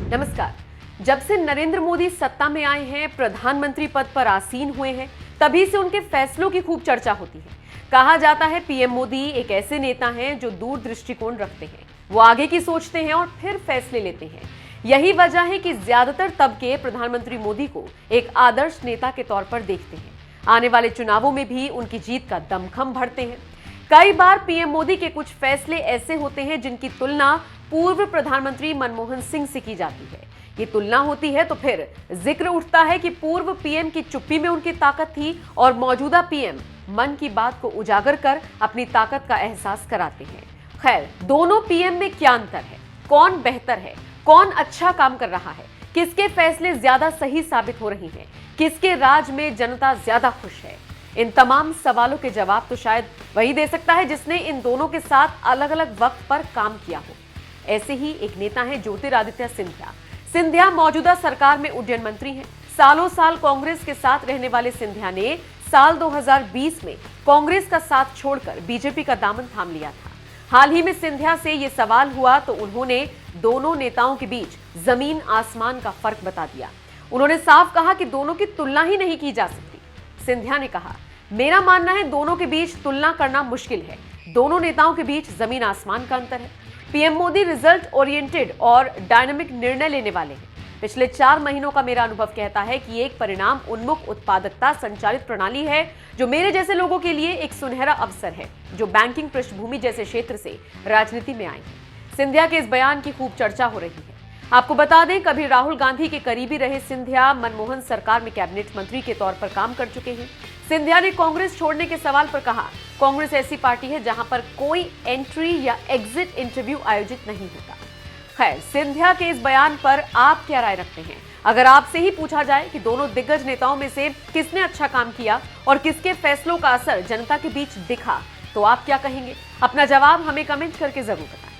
नमस्कार। जब से नरेंद्र मोदी सत्ता में आए हैं, प्रधानमंत्री पद पर आसीन हुए हैं, तभी से उनके फैसलों की खूब चर्चा होती है। कहा जाता है पीएम मोदी एक ऐसे नेता हैं जो दूर दृष्टिकोण रखते हैं। वो आगे की सोचते हैं और फिर फैसले लेते हैं। यही वजह है कि ज्यादातर तबके प्रधानमंत्री मोदी को एक आदर्श नेता के तौर पर देखते हैं। आने वाले चुनावों में भी उनकी जीत का दमखम भरते हैं। कई बार पीएम मोदी के कुछ फैसले ऐसे होते हैं जिनकी तुलना पूर्व प्रधानमंत्री मनमोहन सिंह से की जाती है। ये तुलना होती है तो फिर जिक्र उठता है कि पूर्व पीएम की चुप्पी में उनकी ताकत थी और मौजूदा पीएम मन की बात को उजागर कर अपनी ताकत का एहसास कराते हैं। खैर, दोनों पीएम में क्या अंतर है? कौन बेहतर है? कौन अच्छा काम कर रहा है? किसके फैसले ज्यादा सही साबित हो रही हैं? किसके राज में जनता ज्यादा खुश है? इन तमाम सवालों के जवाब तो शायद वही दे सकता है जिसने इन दोनों के साथ अलग अलग वक्त पर काम किया हो। ऐसे ही एक नेता है ज्योतिरादित्य सिंधिया। सिंधिया मौजूदा सरकार में उड्डयन मंत्री हैं। सालों साल कांग्रेस के साथ रहने वाले सिंधिया ने साल 2020 में कांग्रेस का साथ छोड़कर बीजेपी का दामन थाम लिया था। हाल ही में सिंधिया से यह सवाल हुआ तो उन्होंने दोनों नेताओं के बीच जमीन आसमान का फर्क बता दिया। उन्होंने साफ कहा कि दोनों की तुलना ही नहीं की जा सकती। सिंधिया ने कहा, मेरा मानना है दोनों के बीच तुलना करना मुश्किल है। दोनों नेताओं के बीच जमीन आसमान का अंतर है। पीएम मोदी रिजल्ट ओरिएंटेड और डायनामिक निर्णय लेने वाले हैं। पिछले 4 महीनों का मेरा अनुभव कहता है कि एक परिणाम उन्मुख उत्पादकता संचालित प्रणाली है जो मेरे जैसे लोगों के लिए एक सुनहरा अवसर है, जो बैंकिंग पृष्ठभूमि जैसे क्षेत्र से राजनीति में आए हैं। सिंधिया के इस बयान की खूब चर्चा हो रही है। आपको बता दें, कभी राहुल गांधी के करीबी रहे सिंधिया मनमोहन सरकार में कैबिनेट मंत्री के तौर पर काम कर चुके हैं। सिंधिया ने कांग्रेस छोड़ने के सवाल पर कहा, कांग्रेस ऐसी पार्टी है जहां पर कोई एंट्री या एग्जिट इंटरव्यू आयोजित नहीं होता। खैर, सिंधिया के इस बयान पर आप क्या राय रखते हैं? अगर आपसे ही पूछा जाए कि दोनों दिग्गज नेताओं में से किसने अच्छा काम किया और किसके फैसलों का असर जनता के बीच दिखा, तो आप क्या कहेंगे? अपना जवाब हमें कमेंट करके जरूर बताएं।